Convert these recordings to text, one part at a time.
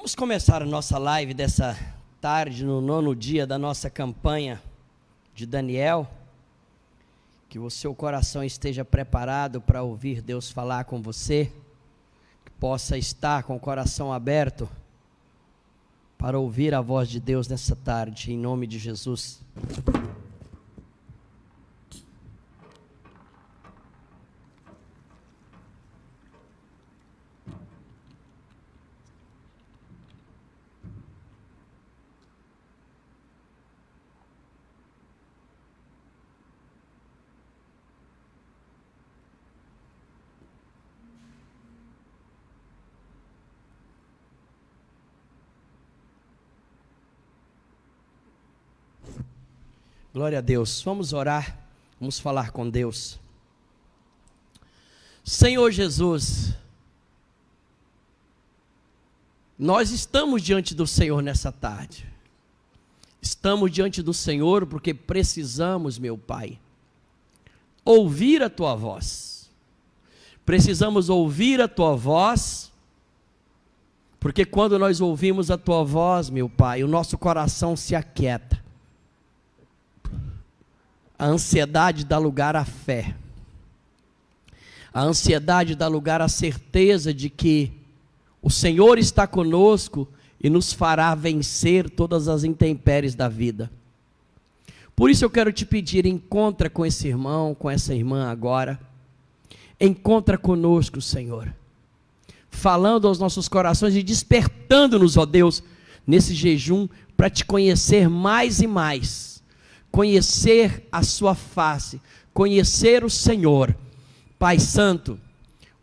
Vamos começar a nossa live dessa tarde, no 9º dia da nossa campanha de Daniel. Que o seu coração esteja preparado para ouvir Deus falar com você, que possa estar com o coração aberto para ouvir a voz de Deus nessa tarde, em nome de Jesus. Glória a Deus. Vamos orar, vamos falar com Deus. Senhor Jesus, nós estamos diante do Senhor nessa tarde. Estamos diante do Senhor porque precisamos, meu Pai, ouvir a Tua voz. Precisamos ouvir a Tua voz, porque quando nós ouvimos a Tua voz, meu Pai, o nosso coração se aquieta. A ansiedade dá lugar à fé. A ansiedade dá lugar à certeza de que o Senhor está conosco e nos fará vencer todas as intempéries da vida. Por isso eu quero te pedir, encontra com esse irmão, com essa irmã agora. Encontra conosco, Senhor. Falando aos nossos corações e despertando-nos, ó Deus, nesse jejum, para te conhecer mais e mais. Conhecer a sua face, conhecer o Senhor. Pai Santo,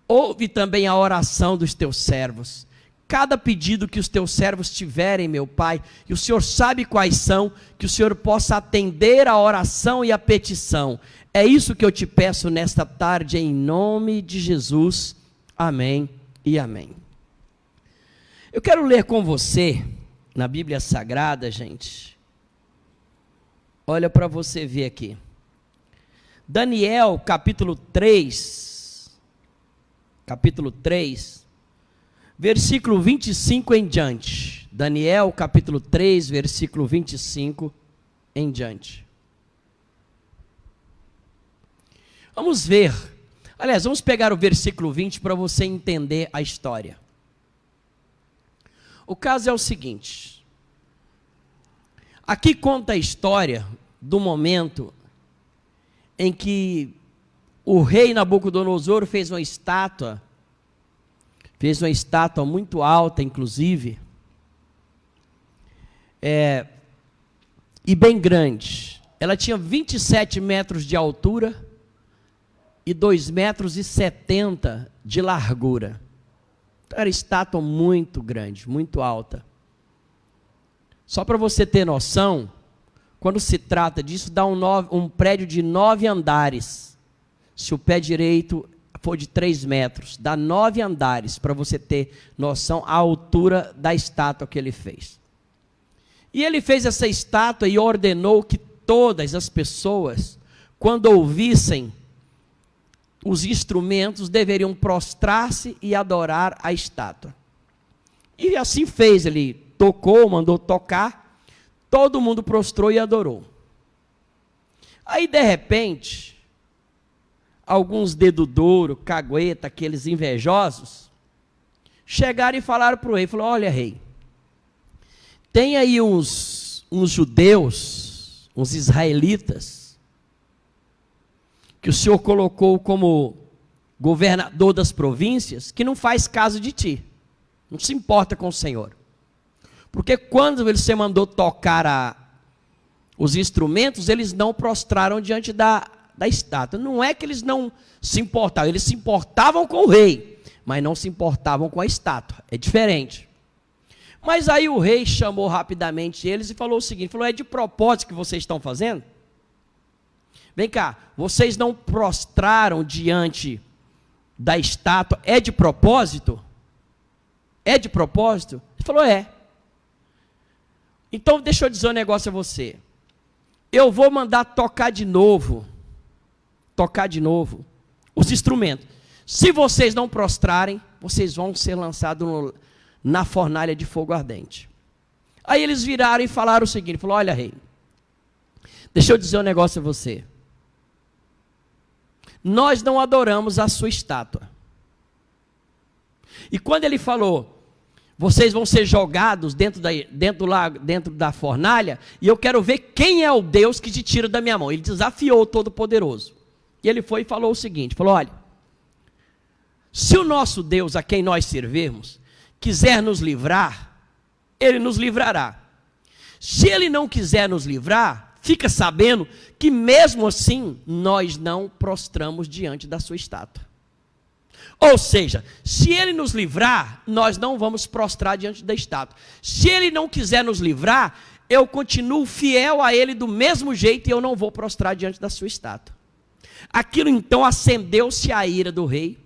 ouve também a oração dos teus servos. Cada pedido que os teus servos tiverem, meu Pai, e o Senhor sabe quais são, que o Senhor possa atender a oração e a petição. É isso que eu te peço nesta tarde, em nome de Jesus. Amém e amém. Eu quero ler com você, na Bíblia Sagrada, gente. Olha para você ver aqui. Daniel, capítulo 3, versículo 25 em diante. Daniel, capítulo 3, versículo 25 em diante. Vamos ver. Aliás, vamos pegar o versículo 20 para você entender a história. O caso é o seguinte. Aqui conta a história do momento em que o rei Nabucodonosor fez uma estátua muito alta, inclusive, e bem grande. Ela tinha 27 metros de altura e 2,70 metros de largura. Então, era estátua muito grande, muito alta. Só para você ter noção, quando se trata disso, dá um prédio de 9 andares. Se o pé direito for de 3 metros, dá 9 andares, para você ter noção a altura da estátua que ele fez. E ele fez essa estátua e ordenou que todas as pessoas, quando ouvissem os instrumentos, deveriam prostrar-se e adorar a estátua. E assim fez, ele tocou, mandou tocar, todo mundo prostrou e adorou. Aí, de repente, alguns dedo duro, cagueta, aqueles invejosos, chegaram e falaram para o rei, olha, rei, tem aí uns judeus, uns israelitas, que o senhor colocou como governador das províncias, que não faz caso de ti, não se importa com o senhor. Porque quando você mandou tocar os instrumentos, eles não prostraram diante da estátua. Não é que eles não se importavam, eles se importavam com o rei, mas não se importavam com a estátua. É diferente. Mas aí o rei chamou rapidamente eles e falou o seguinte, é de propósito que vocês estão fazendo? Vem cá, vocês não prostraram diante da estátua, é de propósito? É de propósito? Ele falou, é. Então, deixa eu dizer um negócio a você. Eu vou mandar tocar de novo os instrumentos. Se vocês não prostrarem, vocês vão ser lançados na fornalha de fogo ardente. Aí eles viraram e falaram o seguinte, falou, olha rei, deixa eu dizer um negócio a você. Nós não adoramos a sua estátua. E quando ele falou, vocês vão ser jogados dentro da fornalha, e eu quero ver quem é o Deus que te tira da minha mão. Ele desafiou o Todo-Poderoso. E ele foi e falou o seguinte, falou, olha, se o nosso Deus a quem nós servirmos, quiser nos livrar, ele nos livrará. Se ele não quiser nos livrar, fica sabendo que mesmo assim, nós não prostramos diante da sua estátua. Ou seja, se ele nos livrar, nós não vamos prostrar diante da estátua. Se ele não quiser nos livrar, eu continuo fiel a ele do mesmo jeito e eu não vou prostrar diante da sua estátua. Aquilo então acendeu-se a ira do rei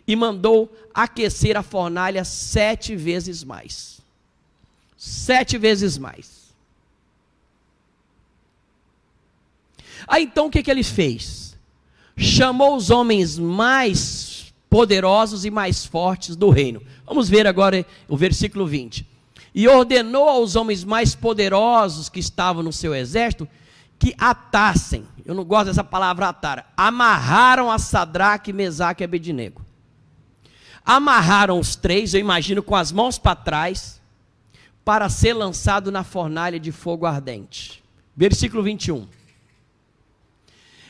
e mandou aquecer a fornalha 7 vezes mais. 7 vezes mais. Aí então o que ele fez? Chamou os homens mais poderosos e mais fortes do reino. Vamos ver agora o versículo 20. E ordenou aos homens mais poderosos que estavam no seu exército que atassem, eu não gosto dessa palavra atar, amarraram a Sadraque, Mesaque e Abednego. Amarraram os 3, eu imagino, com as mãos para trás, para ser lançado na fornalha de fogo ardente. Versículo 21.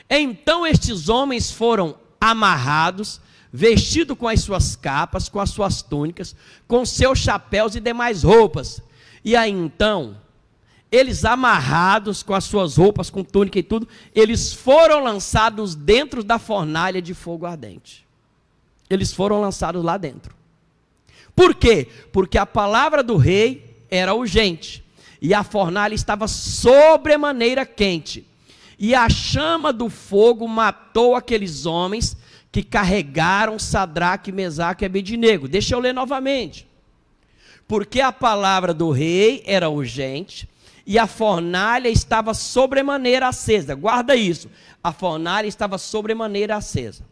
Então estes homens foram amarrados, vestidos com as suas capas, com as suas túnicas, com seus chapéus e demais roupas. E aí então, eles amarrados com as suas roupas, com túnica e tudo, eles foram lançados dentro da fornalha de fogo ardente. Eles foram lançados lá dentro. Por quê? Porque a palavra do rei era urgente, e a fornalha estava sobremaneira quente, e a chama do fogo matou aqueles homens que carregaram Sadraque, Mesaque e Abednego. Deixa eu ler novamente. Porque a palavra do rei era urgente, e a fornalha estava sobremaneira acesa. Guarda isso, a fornalha estava sobremaneira acesa.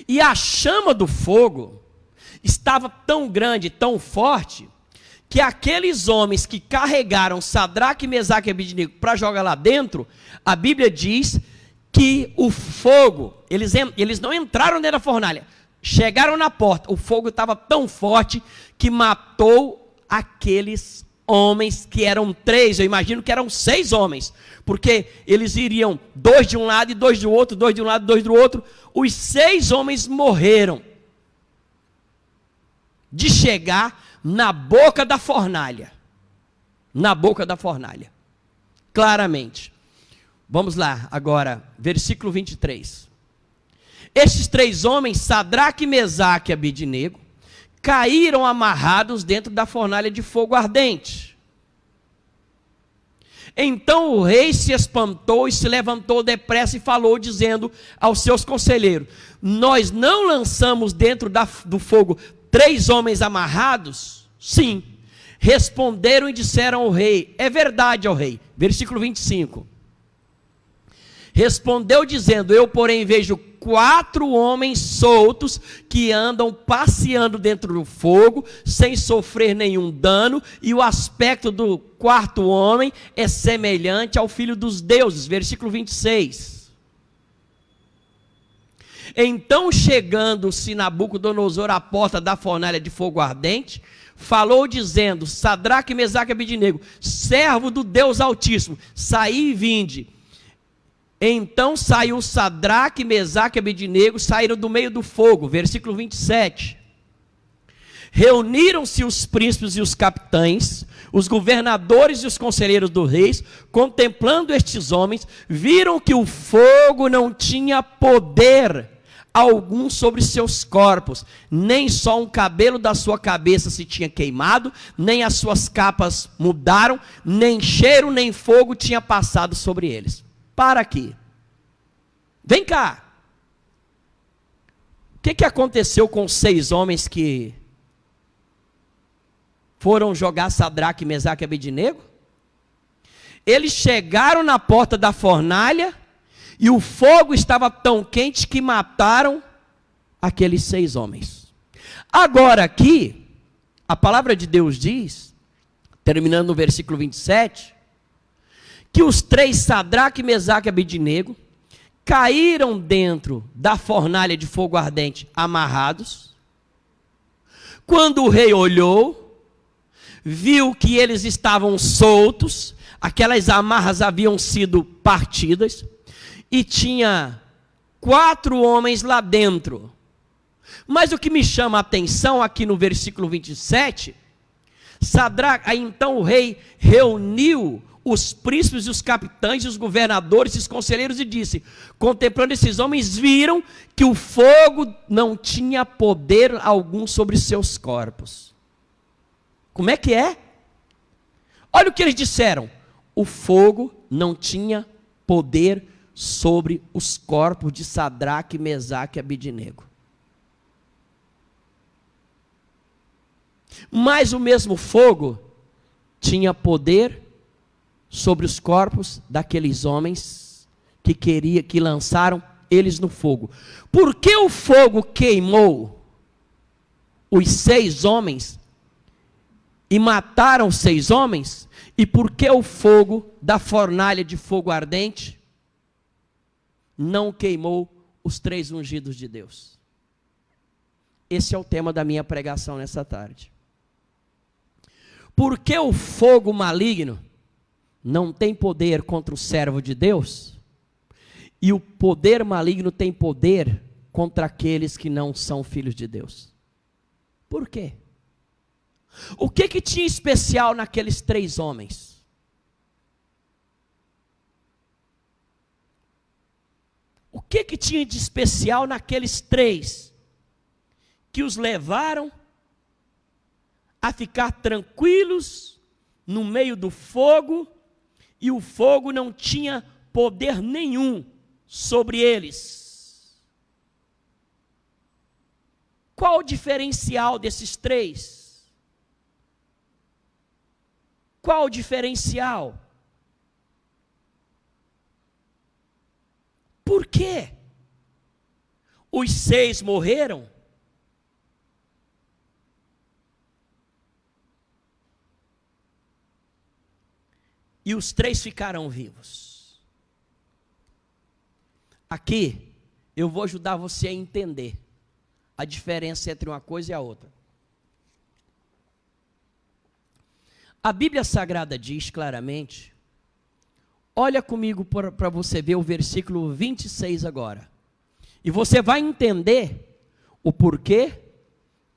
E a chama do fogo estava tão grande, tão forte, que aqueles homens que carregaram Sadraque, Mesaque e Abednego para jogar lá dentro, a Bíblia diz que o fogo, eles não entraram dentro da fornalha, chegaram na porta, o fogo estava tão forte que matou aqueles homens que eram 3, eu imagino que eram 6 homens, porque eles iriam 2 de um lado e 2 do outro, 2 de um lado e 2 do outro, os 6 homens morreram de chegar na boca da fornalha, claramente. Vamos lá agora, versículo 23. Estes 3 homens, Sadraque, Mesaque e Abednego, caíram amarrados dentro da fornalha de fogo ardente. Então o rei se espantou e se levantou depressa e falou, dizendo aos seus conselheiros: nós não lançamos dentro do fogo 3 homens amarrados? Sim. Responderam e disseram ao rei: é verdade, ó rei. Versículo 25. Respondeu dizendo: eu porém vejo 4 homens soltos que andam passeando dentro do fogo, sem sofrer nenhum dano, e o aspecto do 4º homem é semelhante ao filho dos deuses. Versículo 26. Então, chegando-se Nabucodonosor à porta da fornalha de fogo ardente, falou dizendo: Sadraque, Mesaque e Abednego, servo do Deus Altíssimo, saí e vinde. Então saiu Sadraque, Mesaque e Abednego, saíram do meio do fogo. Versículo 27. Reuniram-se os príncipes e os capitães, os governadores e os conselheiros do rei, contemplando estes homens, viram que o fogo não tinha poder algum sobre seus corpos, nem só um cabelo da sua cabeça se tinha queimado, nem as suas capas mudaram, nem cheiro nem fogo tinha passado sobre eles. Para aqui. Vem cá. O que aconteceu com os 6 homens que foram jogar Sadraque, Mesaque e Abednego? Eles chegaram na porta da fornalha e o fogo estava tão quente que mataram aqueles 6 homens. Agora aqui, A palavra de Deus diz, terminando no versículo 27, que os três, Sadraque, Mesaque e Abednego, caíram dentro da fornalha de fogo ardente amarrados. Quando o rei olhou, viu que eles estavam soltos, aquelas amarras haviam sido partidas, e tinha 4 homens lá dentro. Mas o que me chama a atenção aqui no versículo 27, aí então o rei reuniu os príncipes, os capitães, os governadores, os conselheiros e disse, contemplando esses homens, viram que o fogo não tinha poder algum sobre seus corpos. Como é que é? Olha o que eles disseram. O fogo não tinha poder sobre os corpos de Sadraque, Mesaque e Abednego. Mas o mesmo fogo tinha poder sobre os corpos daqueles homens que lançaram eles no fogo. Por que o fogo queimou os 6 homens e mataram 6 homens? E por que o fogo da fornalha de fogo ardente não queimou os 3 ungidos de Deus? Esse é o tema da minha pregação nessa tarde. Por que o fogo maligno não tem poder contra o servo de Deus? E o poder maligno tem poder contra aqueles que não são filhos de Deus? Por quê? O que tinha especial naqueles 3 homens? O que tinha de especial naqueles 3 que os levaram a ficar tranquilos no meio do fogo, e o fogo não tinha poder nenhum sobre eles? Qual o diferencial desses 3? Qual o diferencial? Por quê? Os 6 morreram? E os 3 ficaram vivos. Aqui, eu vou ajudar você a entender a diferença entre uma coisa e a outra. A Bíblia Sagrada diz claramente, olha comigo para você ver o versículo 26 agora. E você vai entender o porquê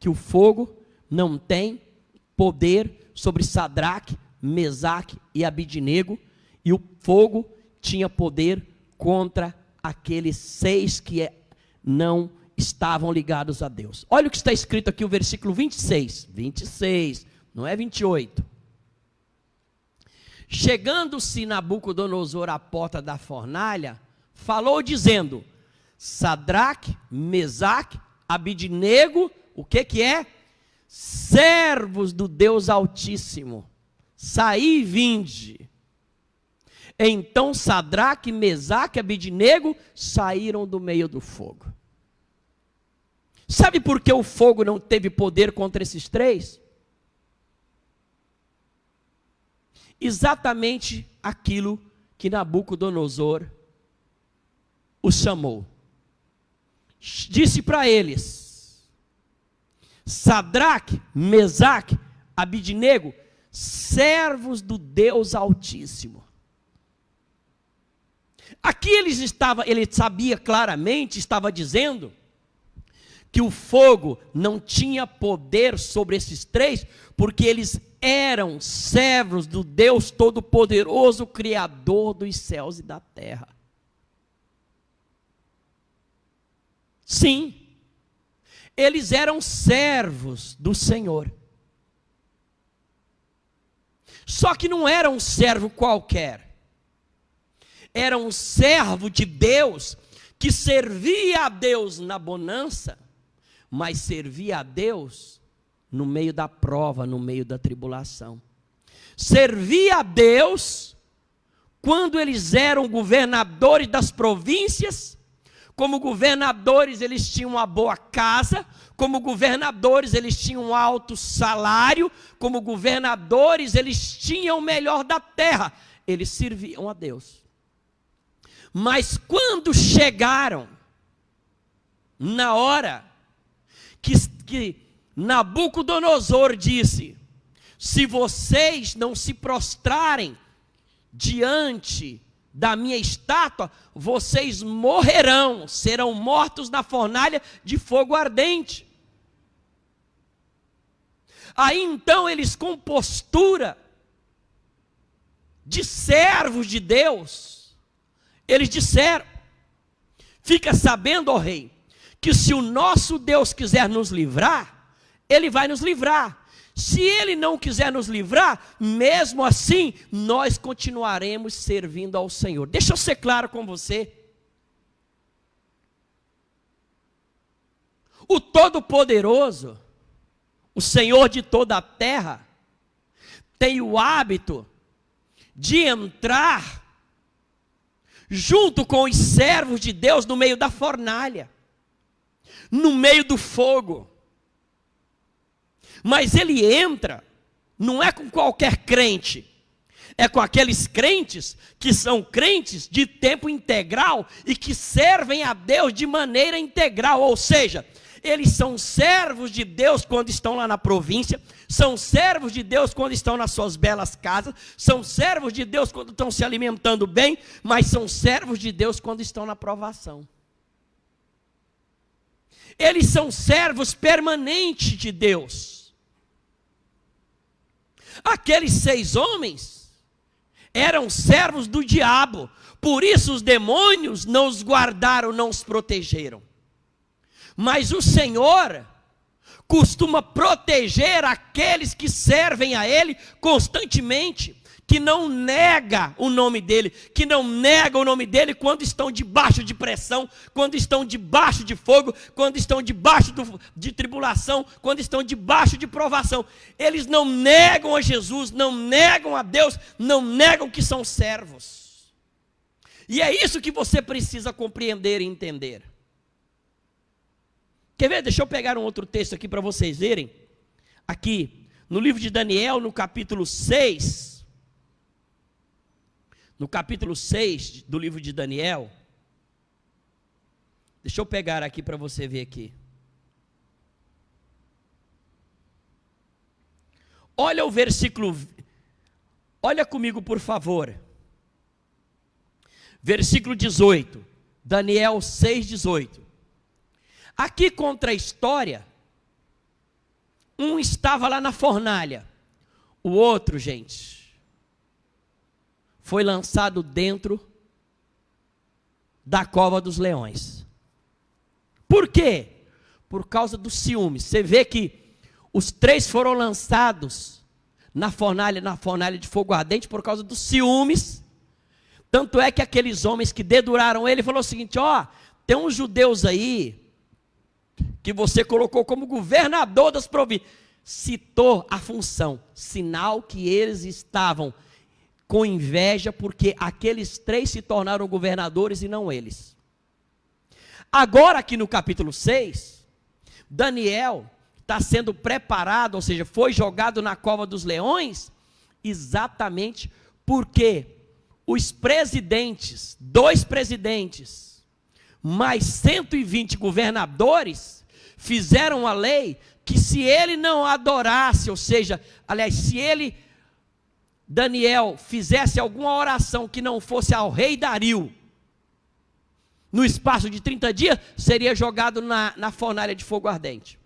que o fogo não tem poder sobre Sadraque, Mesaque e Abednego, e o fogo tinha poder contra aqueles 6 que não estavam ligados a Deus. Olha o que está escrito aqui, o versículo 26, não é 28. Chegando-se Nabucodonosor à porta da fornalha, falou dizendo, Sadraque, Mesaque, Abednego, o que é? Servos do Deus Altíssimo, saí e vinde. Então Sadraque, Mesaque e Abednego saíram do meio do fogo. Sabe por que o fogo não teve poder contra esses 3? Exatamente aquilo que Nabucodonosor os chamou. Disse para eles, Sadraque, Mesaque, Abednego, servos do Deus Altíssimo. Aqui ele sabia claramente, estava dizendo que o fogo não tinha poder sobre esses 3, porque eles eram servos do Deus Todo-Poderoso, Criador dos céus e da terra. Sim, eles eram servos do Senhor. Só que não era um servo qualquer. Era um servo de Deus, que servia a Deus na bonança, mas servia a Deus no meio da prova, no meio da tribulação. Servia a Deus quando eles eram governadores das províncias, Como governadores, eles tinham uma boa casa. Como governadores, eles tinham um alto salário. Como governadores, eles tinham o melhor da terra. Eles serviam a Deus. Mas quando chegaram na hora que Nabucodonosor disse: se vocês não se prostrarem diante da minha estátua, vocês morrerão, serão mortos na fornalha de fogo ardente. Aí então eles, com postura de servos de Deus, eles disseram: fica sabendo, ó rei, que se o nosso Deus quiser nos livrar, Ele vai nos livrar. Se Ele não quiser nos livrar, mesmo assim, nós continuaremos servindo ao Senhor. Deixa eu ser claro com você. O Todo-Poderoso, o Senhor de toda a terra, tem o hábito de entrar junto com os servos de Deus no meio da fornalha, no meio do fogo. Mas ele entra, não é com qualquer crente, é com aqueles crentes que são crentes de tempo integral e que servem a Deus de maneira integral, ou seja, eles são servos de Deus quando estão lá na província, são servos de Deus quando estão nas suas belas casas, são servos de Deus quando estão se alimentando bem, mas são servos de Deus quando estão na provação. Eles são servos permanentes de Deus. Aqueles 6 homens eram servos do diabo, por isso os demônios não os guardaram, não os protegeram. Mas o Senhor costuma proteger aqueles que servem a Ele constantemente, que não nega o nome dEle, que não nega o nome dEle quando estão debaixo de pressão, quando estão debaixo de fogo, quando estão debaixo de tribulação, quando estão debaixo de provação. Eles não negam a Jesus, não negam a Deus, não negam que são servos. E é isso que você precisa compreender e entender. Quer ver? Deixa eu pegar um outro texto aqui para vocês verem. Aqui, no livro de Daniel, no capítulo 6... No capítulo 6 do livro de Daniel, deixa eu pegar aqui para você ver aqui. Olha o versículo, olha comigo por favor. Versículo 18, Daniel 6:18. Aqui contra a história, um estava lá na fornalha, o outro, gente, foi lançado dentro da cova dos leões. Por quê? Por causa do ciúme. Você vê que os 3 foram lançados na fornalha de fogo ardente por causa dos ciúmes. Tanto é que aqueles homens que deduraram ele, falou o seguinte: ó, tem uns judeus aí que você colocou como governador das províncias. Citou a função, sinal que eles estavam com inveja, porque aqueles 3 se tornaram governadores e não eles. Agora aqui no capítulo 6, Daniel está sendo preparado, ou seja, foi jogado na cova dos leões, exatamente porque os presidentes, 2 presidentes, mais 120 governadores, fizeram a lei que se ele não adorasse, ou seja, aliás, se ele, Daniel, fizesse alguma oração que não fosse ao rei Dario, no espaço de 30 dias, seria jogado na fornalha de fogo ardente.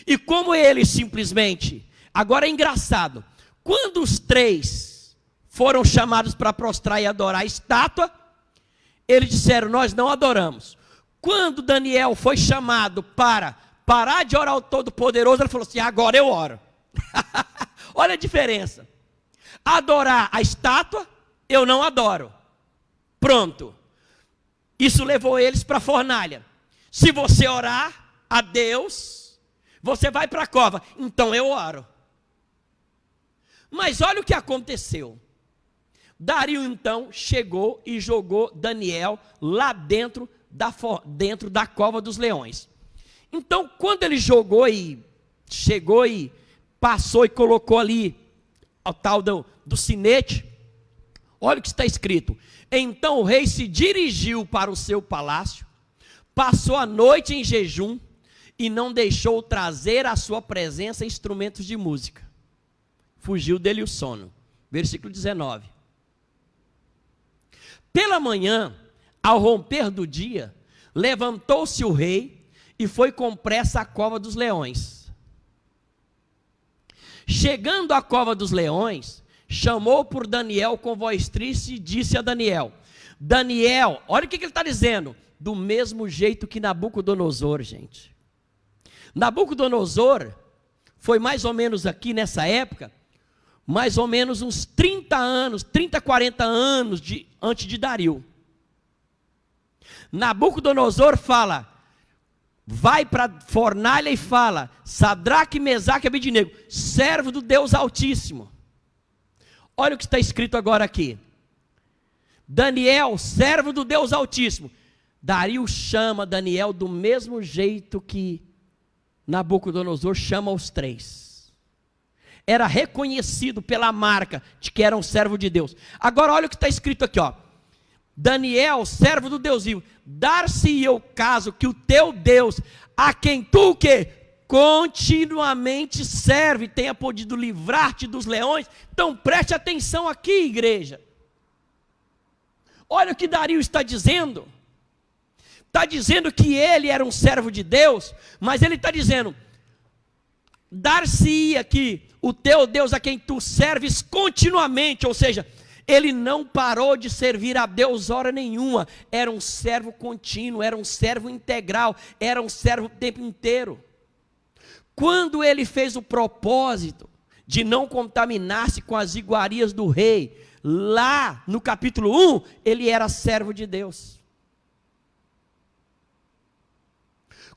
E como ele simplesmente, agora é engraçado, quando os 3 foram chamados para prostrar e adorar a estátua, eles disseram: nós não adoramos. Quando Daniel foi chamado para parar de orar ao Todo-Poderoso, ele falou assim: agora eu oro. Olha a diferença. Adorar a estátua, eu não adoro. Pronto. Isso levou eles para a fornalha. Se você orar a Deus, você vai para a cova. Então eu oro. Mas olha o que aconteceu. Dario então chegou e jogou Daniel lá dentro dentro da cova dos leões. Então, quando ele chegou e passou e colocou ali o tal do sinete, olha o que está escrito. Então o rei se dirigiu para o seu palácio, passou a noite em jejum e não deixou trazer à sua presença instrumentos de música. Fugiu dele o sono. Versículo 19. Pela manhã, ao romper do dia, levantou-se o rei e foi com pressa à cova dos leões. Chegando à cova dos leões, chamou por Daniel com voz triste e disse a Daniel, Daniel, olha o que ele está dizendo, do mesmo jeito que Nabucodonosor, gente. Nabucodonosor foi mais ou menos aqui nessa época, mais ou menos uns 30 anos, 30, 40 anos antes de Dario. Nabucodonosor fala, vai para a fornalha e fala, Sadraque, Mesaque e Abednego, servo do Deus Altíssimo. Olha o que está escrito agora aqui. Daniel, servo do Deus Altíssimo. Dario chama Daniel do mesmo jeito que Nabucodonosor chama os três. Era reconhecido pela marca de que era um servo de Deus. Agora olha o que está escrito aqui, ó. Daniel, servo do Deus vivo, dar-se-ia o caso que o teu Deus, a quem tu o quê? Continuamente serve, tenha podido livrar-te dos leões. Então preste atenção aqui, igreja. Olha o que Dario está dizendo. Está dizendo que ele era um servo de Deus, mas ele está dizendo, dar-se-ia que o teu Deus a quem tu serves continuamente, ou seja, ele não parou de servir a Deus hora nenhuma, era um servo contínuo, era um servo integral, era um servo o tempo inteiro. Quando ele fez o propósito de não contaminar-se com as iguarias do rei, lá no capítulo 1, ele era servo de Deus.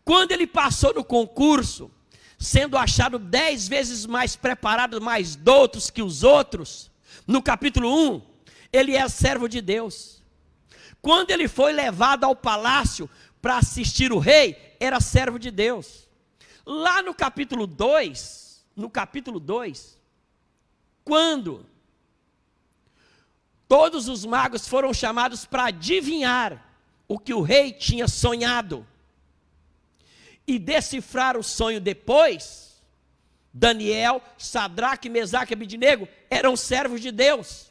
Quando ele passou no concurso, sendo achado 10 vezes mais preparado, mais doutos que os outros, no capítulo 1, ele é servo de Deus. Quando ele foi levado ao palácio para assistir o rei, era servo de Deus. Lá no capítulo 2, quando todos os magos foram chamados para adivinhar o que o rei tinha sonhado e decifrar o sonho depois, Daniel, Sadraque, Mesaque e Abednego eram servos de Deus.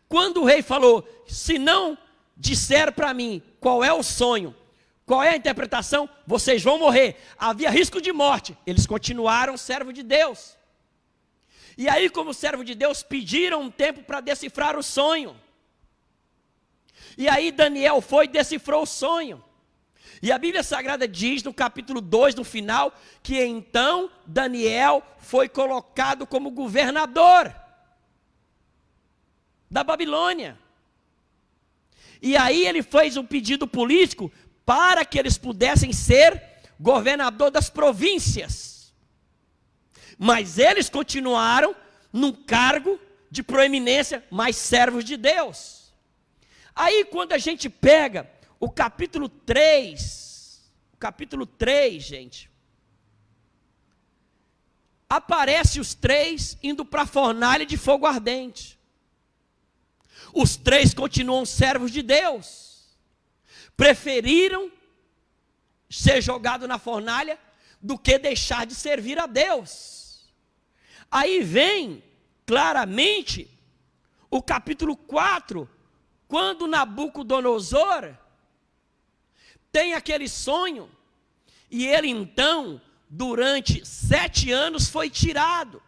Quando o rei falou, se não disser para mim qual é o sonho, qual é a interpretação, vocês vão morrer. Havia risco de morte. Eles continuaram servo de Deus. E aí, como servo de Deus, pediram um tempo para decifrar o sonho. E aí Daniel foi e decifrou o sonho. E a Bíblia Sagrada diz no capítulo 2, no final, que então Daniel foi colocado como governador da Babilônia. E aí ele fez um pedido político para que eles pudessem ser governador das províncias. Mas eles continuaram num cargo de proeminência, mas servos de Deus. Aí quando a gente pega o capítulo 3, gente, aparece os três indo para a fornalha de fogo ardente. Os três continuam servos de Deus. Preferiram ser jogado na fornalha do que deixar de servir a Deus. Aí vem claramente o capítulo 4, quando Nabucodonosor tem aquele sonho, e ele então, durante 7 anos foi tirado,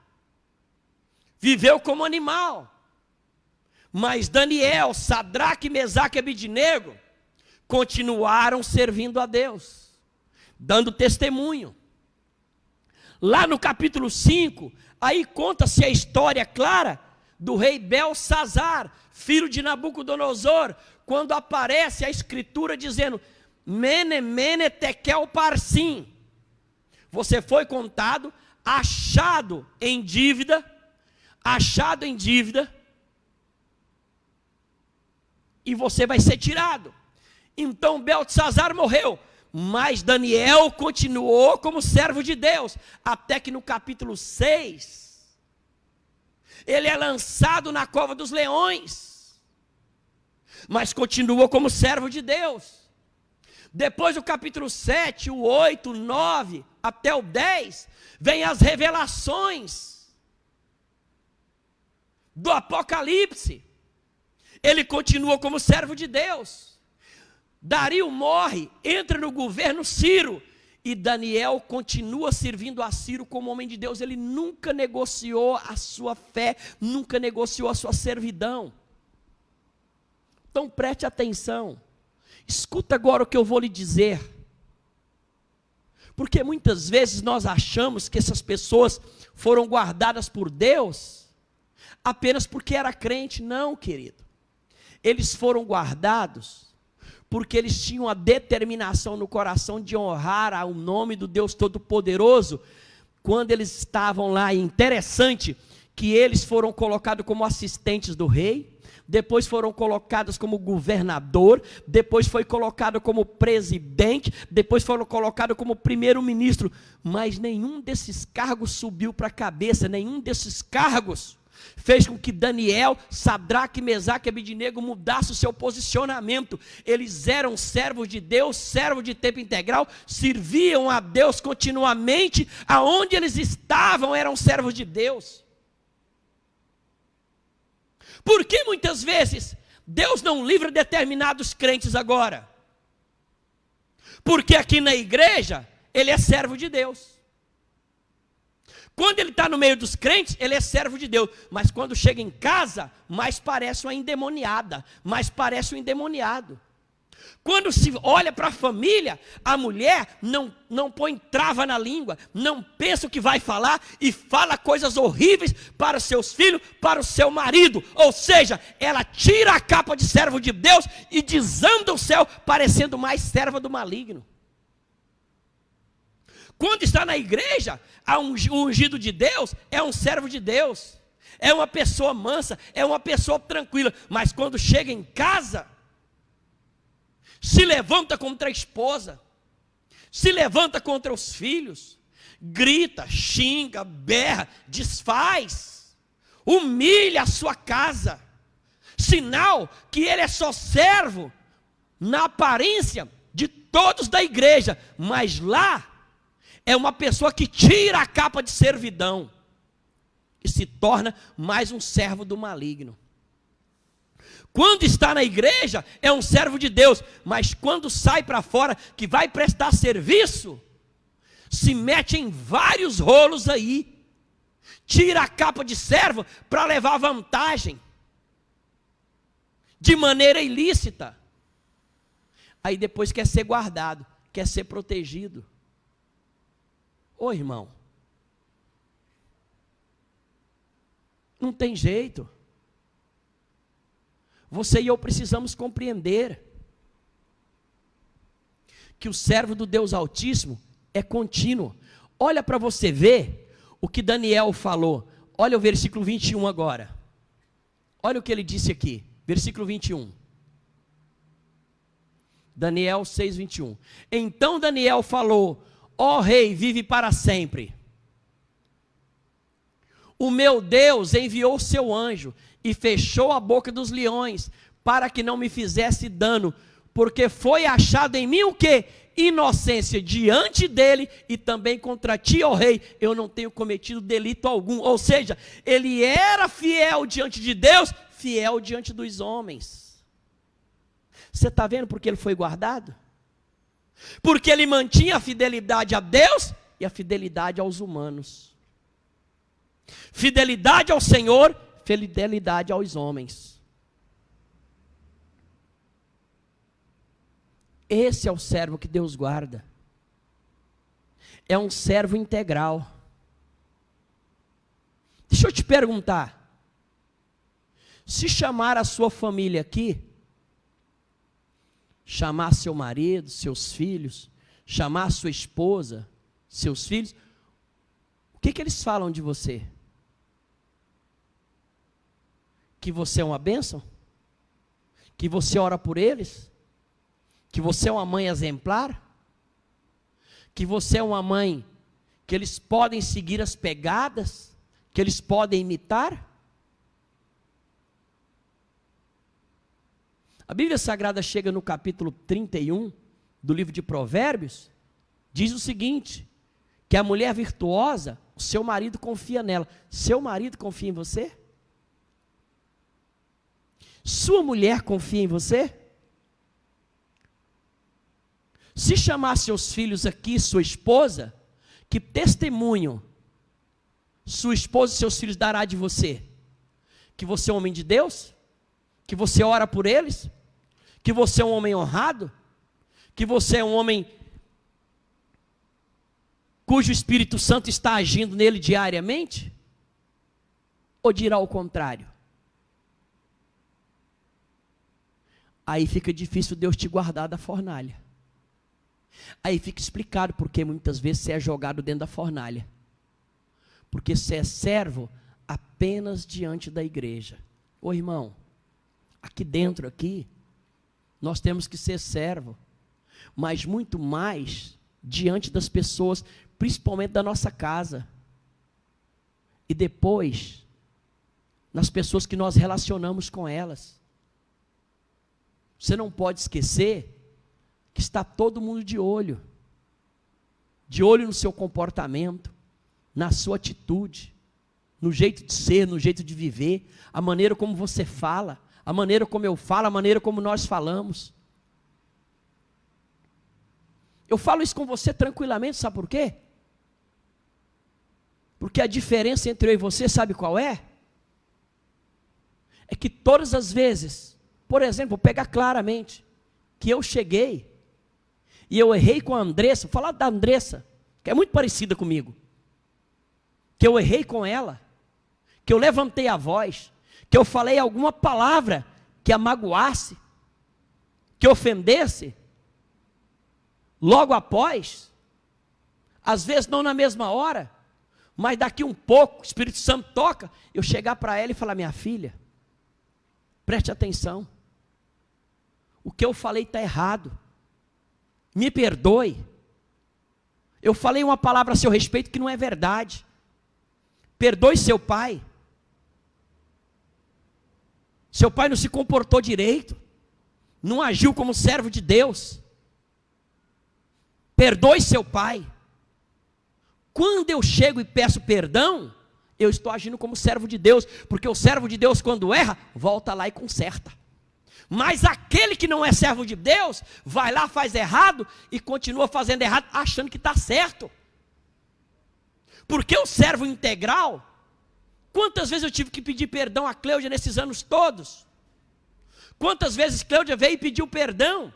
viveu como animal. Mas Daniel, Sadraque, Mesaque e Abednego continuaram servindo a Deus, dando testemunho. Lá no capítulo 5, aí conta-se a história clara do rei Belsazar, filho de Nabucodonosor, quando aparece a escritura dizendo, Mene, Mene, Tekel, Parsim, você foi contado, achado em dívida, e você vai ser tirado. Então Beltesazar morreu, mas Daniel continuou como servo de Deus, até que no capítulo 6, ele é lançado na cova dos leões, mas continuou como servo de Deus. Depois do capítulo 7, o 8, o 9, até o 10, vem as revelações do Apocalipse. Ele continua como servo de Deus. Dario morre, entra no governo Ciro, e Daniel continua servindo a Ciro como homem de Deus. Ele nunca negociou a sua fé, nunca negociou a sua servidão. Então preste atenção, escuta agora o que eu vou lhe dizer, porque muitas vezes nós achamos que essas pessoas foram guardadas por Deus apenas porque era crente. Não, querido, eles foram guardados porque eles tinham a determinação no coração de honrar ao nome do Deus Todo-Poderoso, quando eles estavam lá. E interessante que eles foram colocados como assistentes do rei, depois foram colocados como governador, depois foi colocado como presidente, depois foram colocados como primeiro-ministro, mas nenhum desses cargos subiu para a cabeça, nenhum desses cargos fez com que Daniel, Sadraque, Mesaque e Abidnego mudasse o seu posicionamento. Eles eram servos de Deus, servos de tempo integral, serviam a Deus continuamente, aonde eles estavam eram servos de Deus. Por que muitas vezes Deus não livra determinados crentes agora? Porque aqui na igreja ele é servo de Deus. Quando ele está no meio dos crentes, ele é servo de Deus. Mas quando chega em casa, mais parece uma endemoniada, mais parece um endemoniado. Quando se olha para a família, a mulher não põe trava na língua, não pensa o que vai falar e fala coisas horríveis para os seus filhos, para o seu marido. Ou seja, ela tira a capa de servo de Deus e desanda o céu, parecendo mais serva do maligno. Quando está na igreja, o ungido de Deus é um servo de Deus, é uma pessoa mansa, é uma pessoa tranquila. Mas quando chega em casa, se levanta contra a esposa, se levanta contra os filhos, grita, xinga, berra, desfaz, humilha a sua casa, sinal que ele é só servo na aparência de todos da igreja, mas lá é uma pessoa que tira a capa de servidão e se torna mais um servo do maligno. Quando está na igreja, é um servo de Deus, mas quando sai para fora, que vai prestar serviço, se mete em vários rolos aí, tira a capa de servo para levar vantagem, de maneira ilícita, aí depois quer ser guardado, quer ser protegido. Ô irmão, não tem jeito. Você e eu precisamos compreender que o servo do Deus Altíssimo é contínuo. Olha para você ver o que Daniel falou. Olha o versículo 21 agora. Olha o que ele disse aqui, versículo 21. Daniel 6, 21. Então Daniel falou: ó rei, vive para sempre. O meu Deus enviou seu anjo e fechou a boca dos leões, para que não me fizesse dano, porque foi achado em mim o quê? Inocência diante dele, e também contra ti, ó rei, eu não tenho cometido delito algum. Ou seja, ele era fiel diante de Deus, fiel diante dos homens. Você está vendo porque ele foi guardado? Porque ele mantinha a fidelidade a Deus e a fidelidade aos humanos. Fidelidade ao Senhor, fidelidade aos homens. Esse é o servo que Deus guarda. É um servo integral. Deixa eu te perguntar. Se chamar a sua família aqui, chamar seu marido, seus filhos, chamar sua esposa, seus filhos, o que eles falam de você? Que você é uma bênção? Que você ora por eles? Que você é uma mãe exemplar? Que você é uma mãe que eles podem seguir as pegadas? Que eles podem imitar? A Bíblia Sagrada chega no capítulo 31 do livro de Provérbios, diz o seguinte, que a mulher virtuosa, o seu marido confia nela. Seu marido confia em você? Sua mulher confia em você? Se chamar seus filhos aqui, sua esposa, que testemunho sua esposa e seus filhos dará de você? Que você é um homem de Deus? Que você ora por eles? Que você é um homem honrado? Que você é um homem cujo Espírito Santo está agindo nele diariamente? Ou dirá o contrário? Aí fica difícil Deus te guardar da fornalha. Aí fica explicado porque muitas vezes você é jogado dentro da fornalha. Porque você é servo apenas diante da igreja. Ô irmão, aqui dentro, nós temos que ser servo, mas muito mais diante das pessoas, principalmente da nossa casa. E depois, nas pessoas que nós relacionamos com elas. Você não pode esquecer que está todo mundo de olho no seu comportamento, na sua atitude, no jeito de ser, no jeito de viver, a maneira como você fala, a maneira como eu falo, a maneira como nós falamos. Eu falo isso com você tranquilamente, sabe por quê? Porque a diferença entre eu e você, sabe qual é? É que todas as vezes, por exemplo, vou pegar claramente, que eu cheguei e eu errei com a Andressa, vou falar da Andressa, que é muito parecida comigo, que eu errei com ela, que eu levantei a voz, que eu falei alguma palavra que a magoasse, que ofendesse, logo após, às vezes não na mesma hora, mas daqui um pouco, o Espírito Santo toca, eu chegar para ela e falar: minha filha, preste atenção, o que eu falei está errado, me perdoe, eu falei uma palavra a seu respeito que não é verdade, perdoe seu pai não se comportou direito, não agiu como servo de Deus, perdoe seu pai. Quando eu chego e peço perdão, eu estou agindo como servo de Deus, porque o servo de Deus, quando erra, volta lá e conserta. Mas aquele que não é servo de Deus, vai lá, faz errado e continua fazendo errado, achando que está certo. Porque o servo integral, quantas vezes eu tive que pedir perdão a Cleudia nesses anos todos? Quantas vezes Cleudia veio e pediu perdão?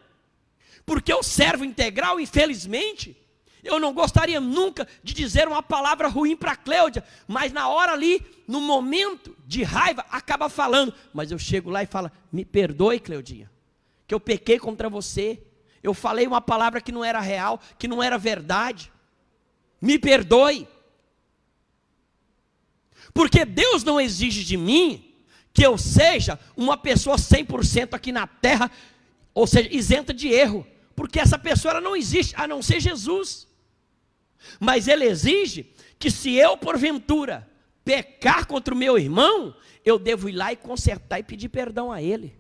Porque o servo integral, infelizmente, eu não gostaria nunca de dizer uma palavra ruim para Cleudia, mas na hora ali, no momento de raiva, acaba falando. Mas eu chego lá e falo: me perdoe, Cleudinha, que eu pequei contra você, eu falei uma palavra que não era real, que não era verdade, me perdoe. Porque Deus não exige de mim que eu seja uma pessoa 100% aqui na terra, ou seja, isenta de erro, porque essa pessoa ela não existe, a não ser Jesus. Mas Ele exige que se eu porventura pecar contra o meu irmão, eu devo ir lá e consertar e pedir perdão a ele.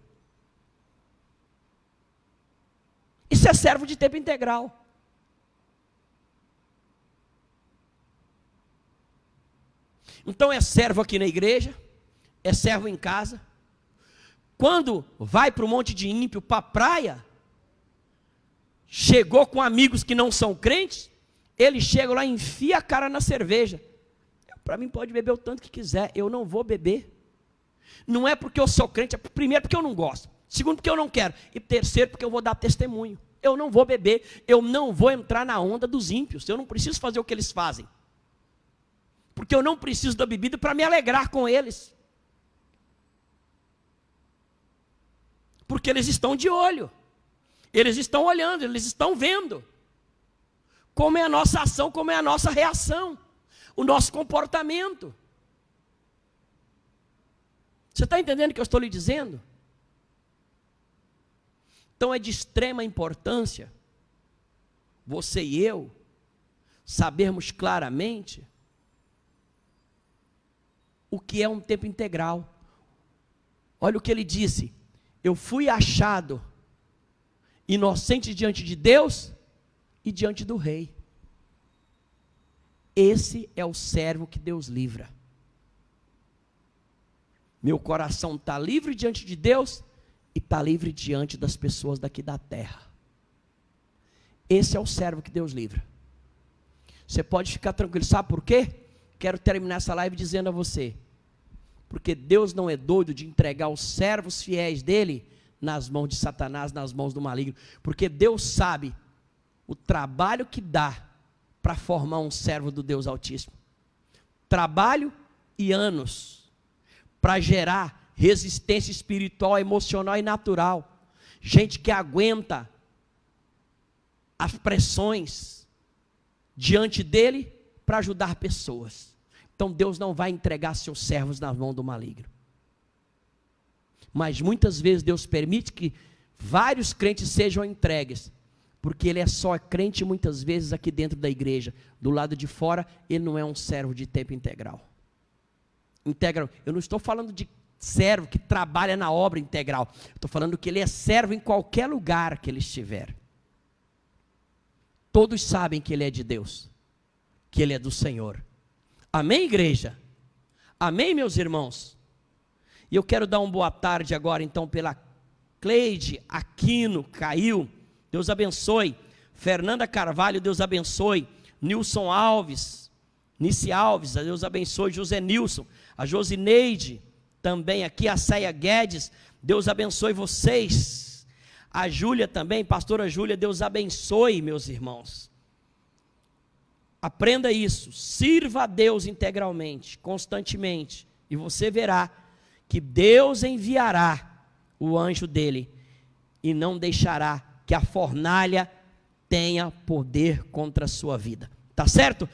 Isso é servo de tempo integral. Então é servo aqui na igreja, é servo em casa. Quando vai para o monte de ímpio, para a praia, chegou com amigos que não são crentes, ele chega lá e enfia a cara na cerveja. Para mim pode beber o tanto que quiser, eu não vou beber. Não é porque eu sou crente, primeiro porque eu não gosto, segundo porque eu não quero, e terceiro porque eu vou dar testemunho. Eu não vou beber, eu não vou entrar na onda dos ímpios, eu não preciso fazer o que eles fazem. Porque eu não preciso da bebida para me alegrar com eles. Porque eles estão de olho, eles estão olhando, eles estão vendo como é a nossa ação, como é a nossa reação, o nosso comportamento. Você está entendendo o que eu estou lhe dizendo? Então é de extrema importância você e eu sabermos claramente o que é um tempo integral. Olha o que ele disse: eu fui achado inocente diante de Deus e diante do rei. Esse é o servo que Deus livra. Meu coração está livre diante de Deus e está livre diante das pessoas daqui da terra. Esse é o servo que Deus livra. Você pode ficar tranquilo, sabe por quê? Quero terminar essa live dizendo a você, porque Deus não é doido de entregar os servos fiéis dele nas mãos de Satanás, nas mãos do maligno, porque Deus sabe o trabalho que dá para formar um servo do Deus Altíssimo. Trabalho e anos para gerar resistência espiritual, emocional e natural. Gente que aguenta as pressões diante dele para ajudar pessoas. Então Deus não vai entregar seus servos nas mãos do maligno. Mas muitas vezes Deus permite que vários crentes sejam entregues, porque ele é só crente muitas vezes aqui dentro da igreja. Do lado de fora, ele não é um servo de tempo integral. Integral. Eu não estou falando de servo que trabalha na obra integral. Estou falando que ele é servo em qualquer lugar que ele estiver. Todos sabem que ele é de Deus, que ele é do Senhor. Amém, igreja? Amém, meus irmãos? E eu quero dar uma boa tarde agora, então, pela Cleide Aquino, caiu. Deus abençoe. Fernanda Carvalho, Deus abençoe. Nilson Alves, Nice Alves, Deus abençoe. José Nilson, a Josineide, também aqui, a Ceia Guedes, Deus abençoe vocês. A Júlia também, pastora Júlia, Deus abençoe, meus irmãos. Aprenda isso, sirva a Deus integralmente, constantemente, e você verá que Deus enviará o anjo dele e não deixará que a fornalha tenha poder contra a sua vida. Tá certo?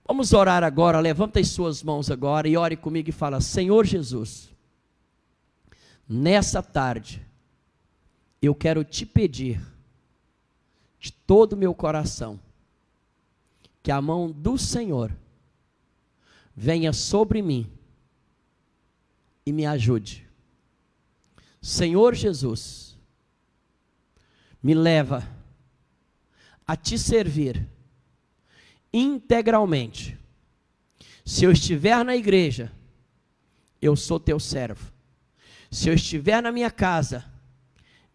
Vamos orar agora. Levanta as suas mãos agora e ore comigo e fala: Senhor Jesus, nessa tarde eu quero te pedir de todo o meu coração que a mão do Senhor venha sobre mim e me ajude. Senhor Jesus, me leva a te servir integralmente. Se eu estiver na igreja, eu sou teu servo. Se eu estiver na minha casa,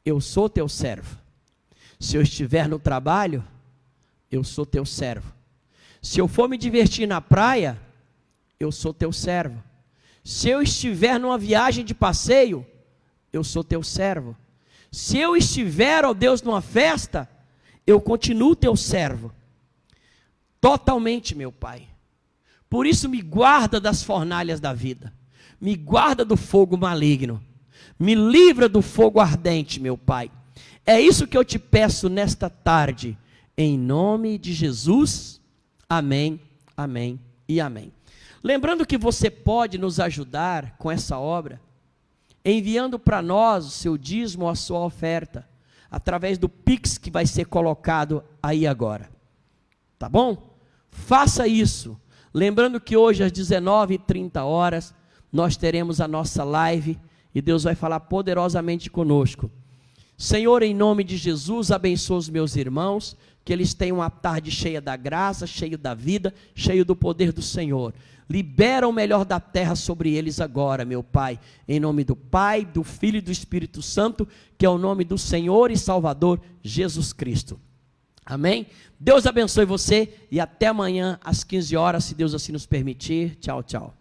eu sou teu servo. Se eu estiver no trabalho, eu sou teu servo. Se eu for me divertir na praia, eu sou teu servo. Se eu estiver numa viagem de passeio, eu sou teu servo. Se eu estiver, ó Deus, numa festa, eu continuo teu servo. Totalmente, meu Pai. Por isso me guarda das fornalhas da vida. Me guarda do fogo maligno. Me livra do fogo ardente, meu Pai. É isso que eu te peço nesta tarde. Em nome de Jesus. Amém, amém e amém. Lembrando que você pode nos ajudar com essa obra, enviando para nós o seu dízimo ou a sua oferta, através do Pix que vai ser colocado aí agora. Tá bom? Faça isso. Lembrando que hoje às 19h30 nós teremos a nossa live e Deus vai falar poderosamente conosco. Senhor, em nome de Jesus, abençoa os meus irmãos, que eles tenham uma tarde cheia da graça, cheio da vida, cheio do poder do Senhor. Libera o melhor da terra sobre eles agora, meu Pai, em nome do Pai, do Filho e do Espírito Santo, que é o nome do Senhor e Salvador Jesus Cristo. Amém? Deus abençoe você e até amanhã às 15 horas, se Deus assim nos permitir. Tchau, tchau.